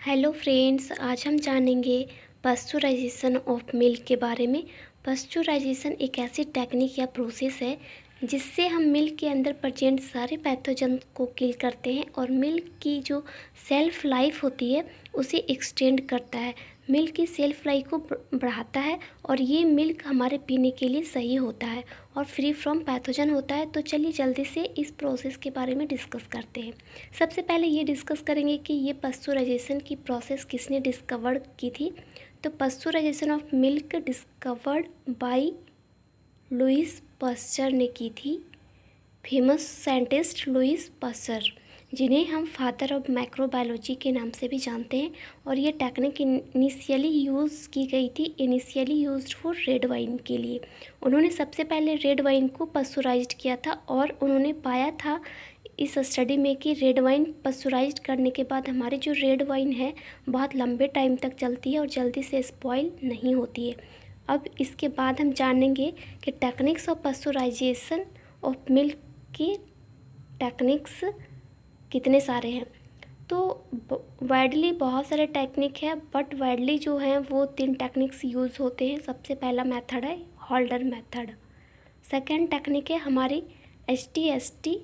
Hello friends, आज हम जानेंगे पास्चुराइजेशन ऑफ मिल्क के बारे में। पास्चुराइजेशन एक ऐसी टेक्निक या प्रोसेस है जिससे हम मिल्क के अंदर प्रेजेंट सारे पैथोजन को किल करते हैं और मिल्क की जो सेल्फ लाइफ होती है उसे एक्सटेंड करता है, मिल्क की सेल्फ लाइफ को बढ़ाता है और ये मिल्क हमारे पीने के लिए सही होता है और फ्री फ्रॉम पैथोजन होता है। तो चलिए जल्दी से इस प्रोसेस के बारे में डिस्कस करते हैं। सबसे पहले ये डिस्कस करेंगे कि ये पास्चुराइजेशन की प्रोसेस किसने डिस्कवर की थी। तो pasteurisation of milk discovered by Lewis pasture ने की थी, फेमस साइंटिस्ट लुईस पास्चर, जिन्हें हम फादर ऑफ माइक्रोबायोलॉजी के नाम से भी जानते हैं। और ये टेक्निक इनिशियली यूज़ की गई थी, initially used for red wine के लिए। उन्होंने सबसे पहले रेड वाइन को पास्चुराइज्ड किया था और उन्होंने पाया था इस स्टडी में कि रेड वाइन पास्चुराइज्ड करने के बाद हमारी जो रेड वाइन है बहुत लंबे टाइम तक चलती है और जल्दी से स्पॉइल नहीं होती है। अब इसके बाद हम जानेंगे कि techniques of pasteurisation of milk की टेक्निक्स कितने सारे हैं। तो वाइडली बहुत सारे टेक्निक है, बट वाइडली जो हैं वो 3 टेक्निक्स यूज़ होते हैं। सबसे पहला मेथड है होल्डर मेथड, सेकेंड टेक्निक है हमारी HTST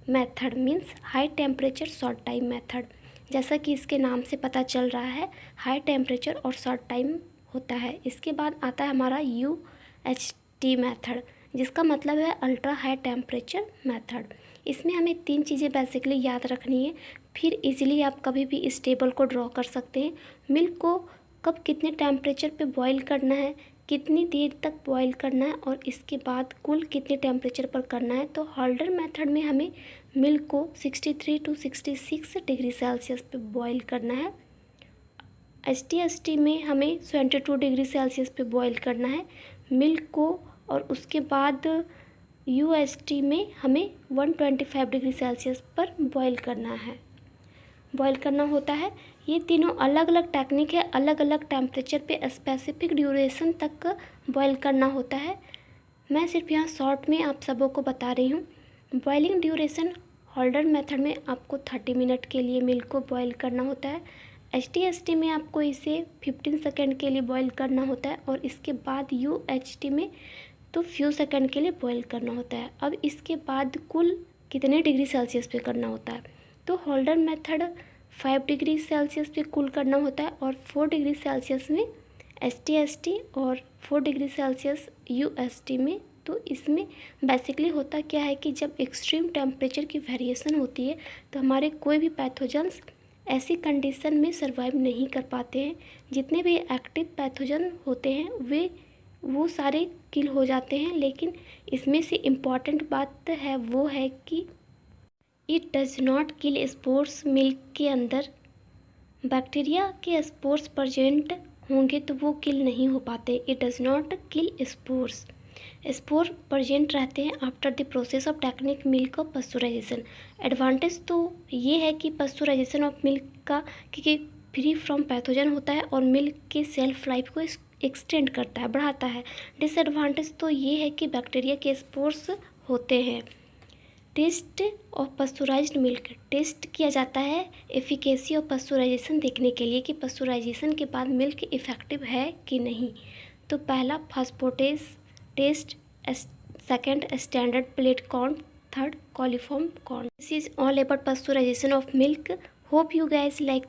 method, means high temperature short time method. जैसा कि इसके नाम से पता चल रहा है, हाई टेम्परेचर और शॉर्ट टाइम होता है। इसके बाद आता है हमारा UHT मेथड, जिसका मतलब है अल्ट्रा हाई टेम्परेचर मेथड। इसमें हमें 3 चीज़ें बेसिकली याद रखनी है, फिर इजीली आप कभी भी इस टेबल को ड्रॉ कर सकते हैं। मिल्क को कब कितने टेम्परेचर पे बॉईल करना है, कितनी देर तक बॉईल करना है और इसके बाद कुल कितने टेम्परेचर पर करना है। तो होल्डर मेथड में हमें मिल्क को 63 to 66 डिग्री सेल्सियस पे बॉईल करना है। HTST में हमें 72 डिग्री सेल्सियस पे बॉईल करना है मिल्क को, और उसके बाद UHT में हमें 125 डिग्री सेल्सियस पर बॉईल करना होता है। ये तीनों अलग अलग टेक्निक है, अलग अलग टेम्परेचर पे स्पेसिफिक ड्यूरेशन तक बॉईल करना होता है। मैं सिर्फ यहाँ शॉर्ट में आप सबों को बता रही हूँ। बॉइलिंग ड्यूरेशन होल्डर मेथड में आपको 30 मिनट के लिए मिल्क को बॉईल करना होता है। HTST में आपको इसे 15 सेकेंड के लिए बॉईल करना होता है और इसके बाद UHT में तो फ्यू सेकेंड के लिए बॉईल करना होता है। अब इसके बाद कुल कितने डिग्री सेल्सियस पे करना होता है। तो होल्डर मेथड 5 डिग्री सेल्सियस पे कूल करना होता है और 4 डिग्री सेल्सियस में HTST और 4 डिग्री सेल्सियस UHT में। तो इसमें बेसिकली होता क्या है कि जब एक्सट्रीम टेम्परेचर की वेरिएशन होती है तो हमारे कोई भी पैथोजन्स ऐसी कंडीशन में सर्वाइव नहीं कर पाते हैं। जितने भी एक्टिव पैथोजन होते हैं वो सारे किल हो जाते हैं, लेकिन इसमें से इम्पॉर्टेंट बात है वो है कि it does not kill spores. Milk के अंदर बैक्टीरिया के स्पोर्स प्रेजेंट होंगे तो वो किल नहीं हो पाते। It does not kill spores, spore present रहते हैं after the process of technique milk of pasteurisation. Advantage तो ये है कि पास्चुराइजेशन ऑफ मिल्क का क्योंकि फ्री फ्रॉम पैथोजन होता है और मिल्क की सेल्फ लाइफ को एक्सटेंड करता है, बढ़ाता है। डिसएडवांटेज तो ये है कि बैक्टीरिया के स्पोर्स होते हैं। Test of pasteurised milk, test किया जाता है एफिकेसी ऑफ पास्चुराइजेशन देखने के लिए कि पास्चुराइजेशन के बाद मिल्क इफ़ेक्टिव है कि नहीं। तो पहला phosphatase test, second standard plate count, third coliform count. This is all about pasteurization of milk. Hope you guys like the